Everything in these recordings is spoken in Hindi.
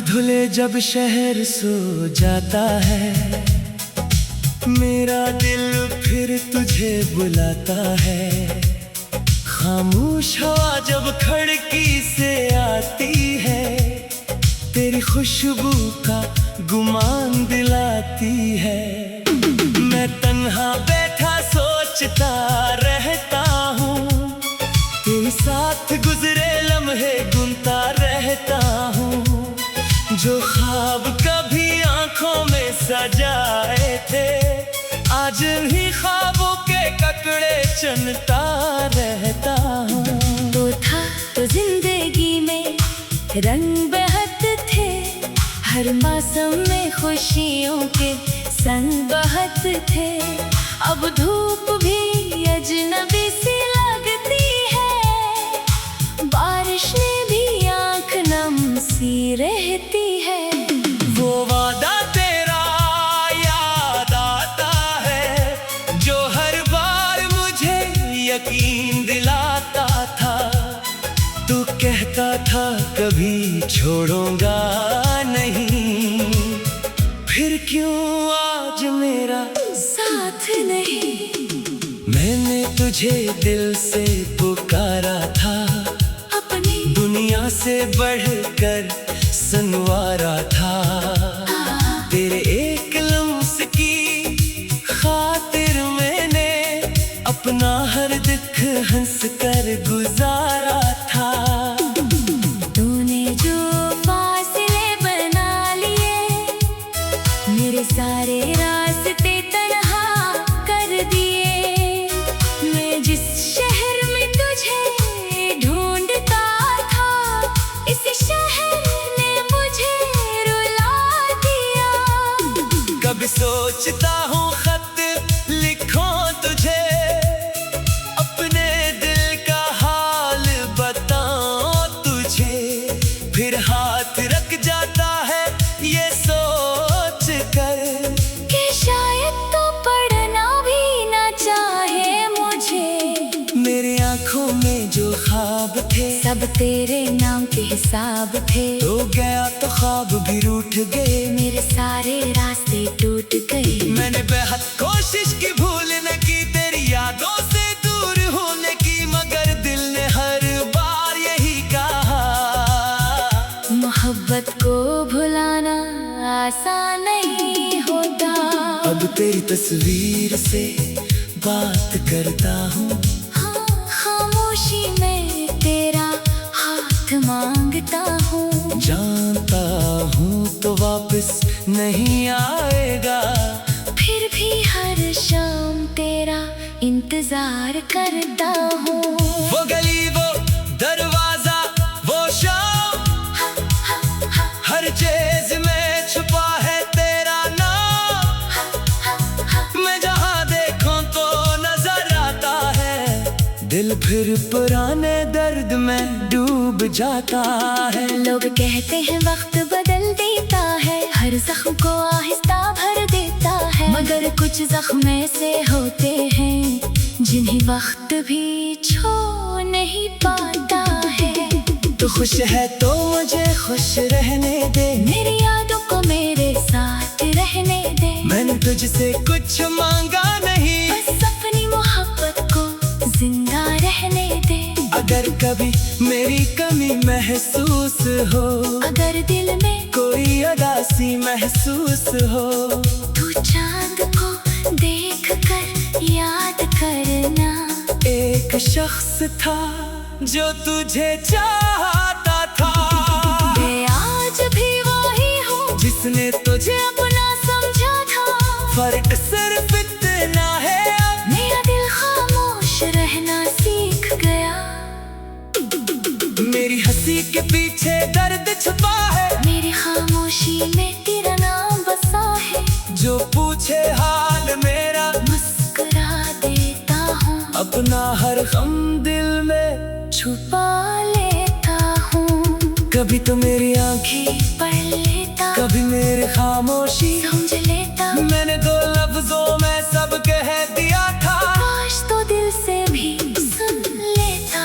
धुले जब शहर सो जाता है, मेरा दिल फिर तुझे बुलाता है। खामोश हवा जब खिड़की से आती है, तेरी खुशबू का गुमान दिलाती है। मैं तन्हा बैठा सोचता रहता हूँ, तेरे साथ गुजरे लम्हे गुनता रहता हूँ। जो ख्वाब कभी आंखों में सजाए थे, आज भी ख्वाबों के ककड़े चुनता रहता हूँ। वो था तो जिंदगी में रंग बहते थे, हर मौसम में खुशियों के संग बहते थे। अब धूप भी अजनबी सी लगती है, बारिश में भी आंख नम सी रहती है। वो वादा तेरा याद आता है, जो हर बार मुझे यकीन दिलाता था। तू कहता था कभी छोड़ूंगा नहीं, फिर क्यों आज मेरा साथ नहीं। मैंने तुझे दिल से पुकारा था, अपनी दुनिया से बढ़कर संवारा था। तेरे एक लम्स की खातिर मैंने अपना हर दुख हंस कर गुजारा था। तूने जो फासले बना लिए, मेरे सारे रास्ते तन्हा कर दिए। मैं जिस शहर में तुझे ढूंढता था, इस शहर ने मुझे रुला दिया। कभी सोचता हूँ खत लिखूं तुझे, अपने दिल का हाल बताऊं तुझे। फिर हाथ रख जाता है ये सोच कर कि शायद तो पढ़ना भी ना चाहे मुझे। मेरी आंखों में जो ख्वाब थे, सब तेरे नाम के हिसाब थे। तो गया तो ख्वाब भी रूठ गए, मेरे सारे रास्ते टूट गए। मैंने बेहद कोशिश की भूलने की, तेरी यादों से दूर होने की, मगर दिल ने हर बार यही कहा। मोहब्बत को भुलाना आसान नहीं होता। अब तेरी तस्वीर से बात करता हूँ, हाँ, खामोशी में तेरा हाथ मांगता हूँ। जानता हूँ तो वापस नहीं आएगा, फिर भी हर शाम तेरा इंतजार करता हूँ। वो गली वो दरवाजा वो शाम, हर चीज में छुपा है तेरा नाम। मैं जहाँ देखूं तो नजर आता है, दिल फिर पुराने दर्द में डूब जाता है। लोग कहते हैं वक्त बदल देता है, हर जख्म को आहिस्ता भर देता है। मगर कुछ जख्म ऐसे होते हैं, जिन्हें वक्त भी छू नहीं पाता है। तू खुश है तो मुझे खुश रहने दे, मेरी यादों को मेरे साथ रहने दे। मैंने तुझसे कुछ मांगा नहीं, बस अपनी मोहब्बत को जिंदा रहने दे। अगर कभी मेरी कमी महसूस हो, अगर दिल में कोई उदासी महसूस हो, तू चांद को देख कर याद करना। एक शख्स था जो तुझे चाहता था, मैं आज भी वही हूँ जिसने तुझे अपना समझा था। फर्क सिर्फ इतना है, अब मेरा दिल खामोश रहना सीख गया। मेरी हंसी के पीछे दर्द छुपा है, मेरी खामोशी में तेरा नाम बसा है। जो पूछे हाल मेरा मुस्कुरा देता हूँ, अपना हर गम दिल में छुपा लेता हूँ। कभी तो मेरी आंखें पढ़ लेता, कभी मेरी खामोशी समझ लेता। मैंने दो लफ्जों में सब कह दिया था, काश तो दिल से भी सुन लेता।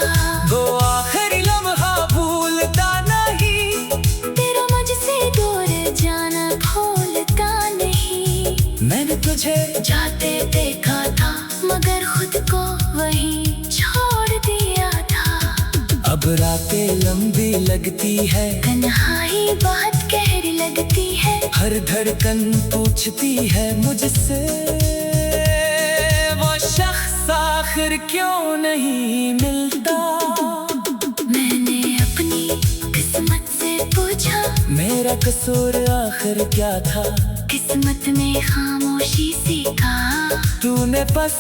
वो आखिरी लम्हा भूलता नहीं, तेरा मुझसे तुझे जाते देखा था, मगर खुद को वहीं छोड़ दिया था। अब रातें लंबी लगती है, तन्हाई बहुत गहरी लगती है। हर धड़कन पूछती है मुझसे, वो शख्स आखिर क्यों नहीं मिलता। मैंने अपनी किस्मत से पूछा, मेरा कसूर आखिर क्या था। किस्मत में खामोशी सीखा, तूने बस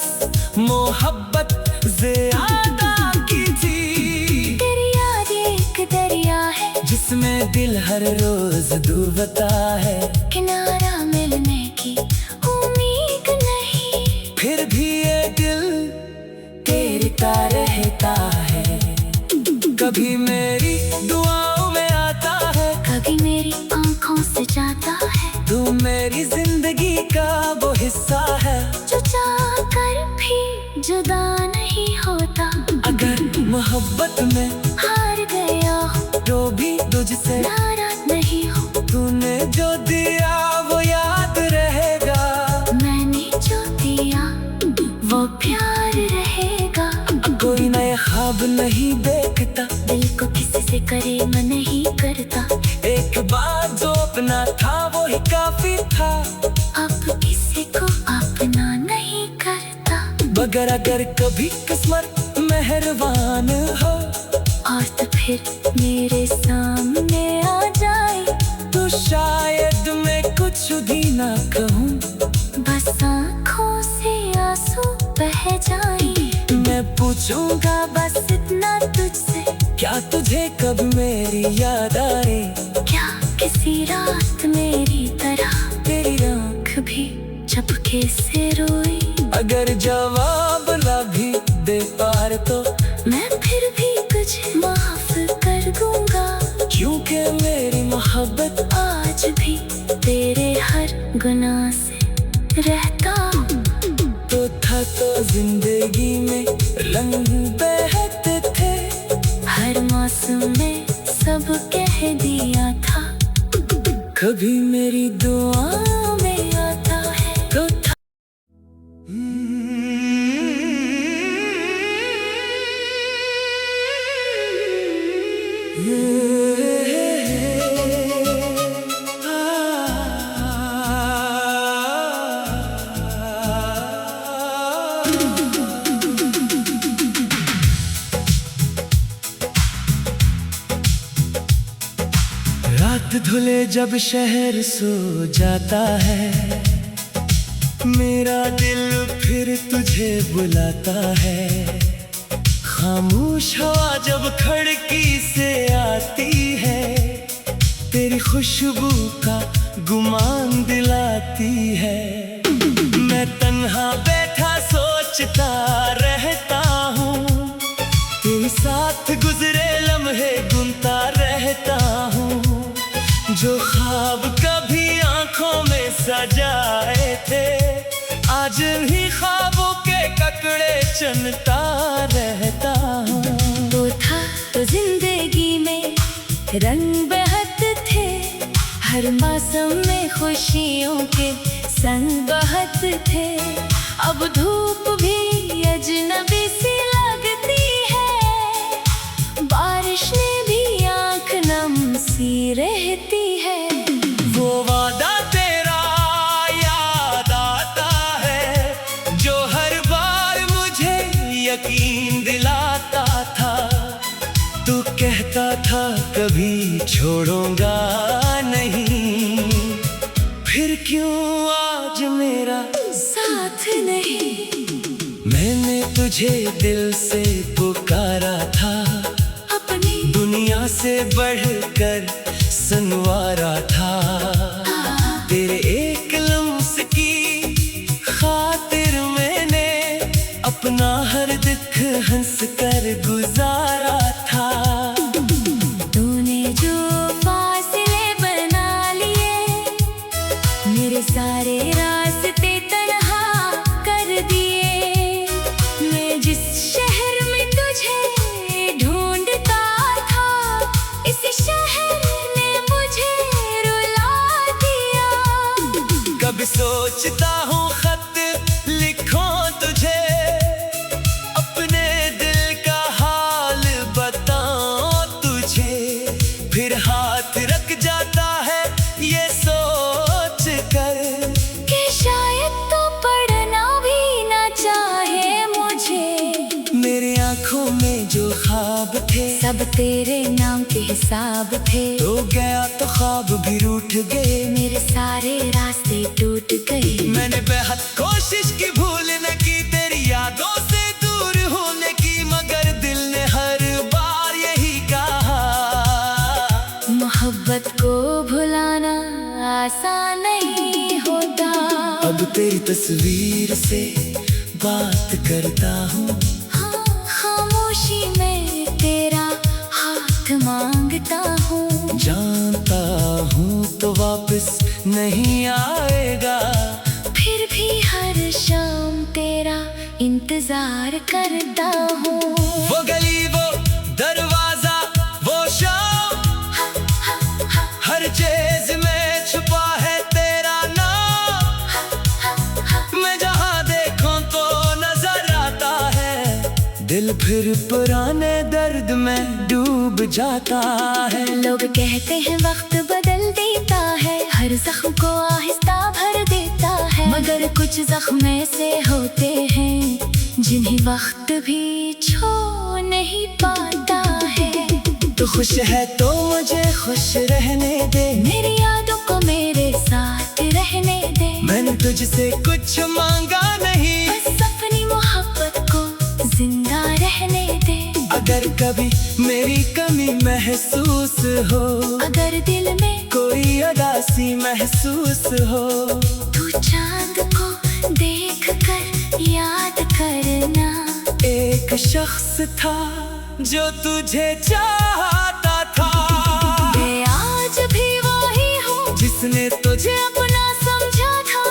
मोहब्बत ज़्यादा की थी। तेरी याद एक दरिया है, जिसमें दिल हर रोज डूबता है। किनारा मिलने की उम्मीद नहीं, फिर भी ये दिल तैरता रहता है। कभी मेरी दुआओं में आता है, कभी मेरी आंखों से जाता है। तू मेरी जिंदगी का वो हिस्सा है, जो चाहकर भी जुदा नहीं होता। अगर मोहब्बत में हार गया हो तो भी तुझसे नाराज नहीं हो। तूने जो दिया वो याद रहेगा। मैंने जो दिया वो प्यार रहेगा। कोई नया ख्वाब नहीं देखता, दिल को किसी से करे मन नहीं करता। एक बार जो अपना था वो ही काफी था। अब किसी को अपना नहीं करता। मगर अगर कभी किस्मत मेहरबान हो और तो फिर मेरे सामने आ जाए, तो शायद मैं कुछ भी ना कहूँ। बस आँखों से आंसू बह जाए। मैं पूछूंगा बस इतना तुझसे, क्या तुझे कब मेरी याद आए। क्या किसी रात मेरी तरह तेरी आँख भी झपके से रोई। अगर जवाब ना भी दे पार तो मैं फिर भी तुझे माफ कर दूंगा, क्योंकि मेरी मोहब्बत आज भी तेरे हर गुनाह से रहता। तो था तो जिंदगी में रंग बहते थे, हर मौसम में सब कह दिया था। कभी मेरी दुआ में आता है तो था। रात धुले जब शहर सो जाता है, मेरा दिल फिर तुझे बुलाता है। खामोश हवा जब खिड़की से आती है, तेरी खुशबू का गुमान दिलाती है। मैं तन्हा बैठा सोचता रहता हूँ, तेरे साथ गुजरे लम्हे गुनता रहता हूँ। जो ख्वाब कभी आंखों में सजाए थे, आज ही ख्वाबों के ककड़े चुनता रहता हूँ। तो था तो जिंदगी में रंग बहत थे, हर मौसम में खुशियों के संग बहत थे। अब धूप भी अजनबी सी लगती है, बारिश में भी आँख नम सी रहती है। वो वादा तेरा याद आता है, जो हर बार मुझे यकीन दिलाता था। तू कहता था कभी छोड़ूंगा नहीं, फिर क्यों आज मेरा साथ नहीं। मैंने तुझे दिल से पुकारा था, अपनी दुनिया से बढ़कर संवारा था। तेरे एक लम्स की खातिर मैंने अपना हर दुख हंस कर गुजारा था। तूने जो फासले बना लिए, मेरे सारे रास्ते तन्हा कर दिए। मैं जिस शहर में तुझे ढूंढता था, इस शहर ने मुझे रुला दिया। कभी सोचता हूँ खत थे, सब तेरे नाम के हिसाब थे। तो गया तो ख्वाब भी रूठ गए, मेरे सारे रास्ते टूट गए। मैंने बेहद कोशिश की भूलने की, तेरी यादों से दूर होने की, मगर दिल ने हर बार यही कहा, मोहब्बत को भुलाना आसान नहीं होता। अब तेरी तस्वीर से बात करता हूँ, हाँ, खामोशी में तेरा हाथ मांगता हूँ। जानता हूँ तो वापस नहीं आएगा, फिर भी हर शाम तेरा इंतजार करता हूँ। वो गली वो दरवाजा वो शाम, हर चीज में छुपा है तेरा नाम। मैं जहाँ देखूं तो नजर आता है, दिल फिर पुराने दर्द में डूब जाता है। लोग कहते हैं वक्त बदल देता है, हर जख्म को आहिस्ता भर देता है, मगर कुछ जख्म ऐसे होते हैं जिन्हें वक्त भी छू नहीं पाता है। तो खुश है तो मुझे खुश रहने दे, मेरी यादों को मेरे साथ रहने दे। मैंने तुझसे कुछ मांगा नहीं, बस अपनी मोहब्बत को जिंदा रहने दे। अगर कभी मेरी कमी महसूस हो, अगर दिल में कोई उदासी महसूस हो, तू चांद को देख कर याद करना। एक शख्स था जो तुझे चाहता था, मैं आज भी वही हूँ जिसने तुझे अपना समझा था।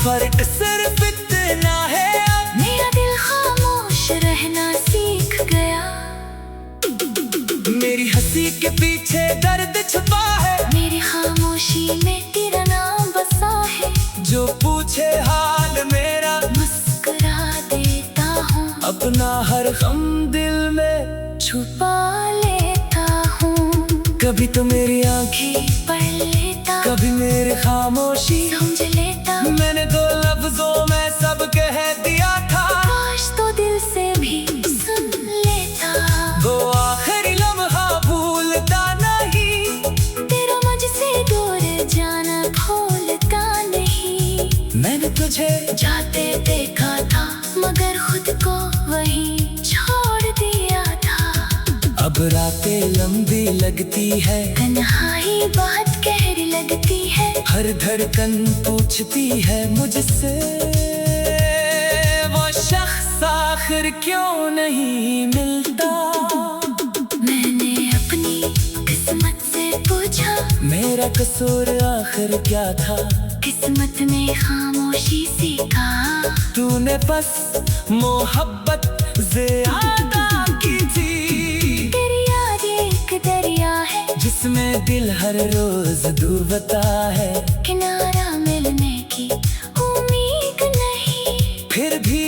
फर्क सिर्फ इतना है, अब मेरा दिल खामोश रहना सीख गया। मेरी हंसी के पीछे दर्द छुपा है, मेरी खामोशी में तेरा नाम बसा है। जो पूछे हाल मेरा मुस्कुरा देता हूँ, अपना हर गम दिल में। छुपा लेता हूँ। कभी तो मेरी आंखें, पढ़ लेता, कभी मेरी खामोशी, समझ लेता। मैंने दो लफ्जों में सब कह दिया था, काश तो दिल से भी सुन लेता। वो आखिरी लम्हा भूलता नहीं, तेरा मुझसे दूर जाना भूलता नहीं। मैंने तुझे जाते देखा था, मगर खुद को वहीं छोड़ दिया था। अब रातें लंबी लगती है, तन्हाई बहुत गहरी लगती है। हर धड़कन पूछती है मुझसे, वो शख्स आखिर क्यों नहीं मिलता। मैंने अपनी किस्मत से पूछा, मेरा कसूर आखिर क्या था, किस्मत ने खामोशी सीखा। तूने बस मोहब्बत ज्यादा की थी, तेरी याद एक दरिया है, जिसमें दिल हर रोज डूबता है। किनारा मिलने की उम्मीद नहीं, फिर भी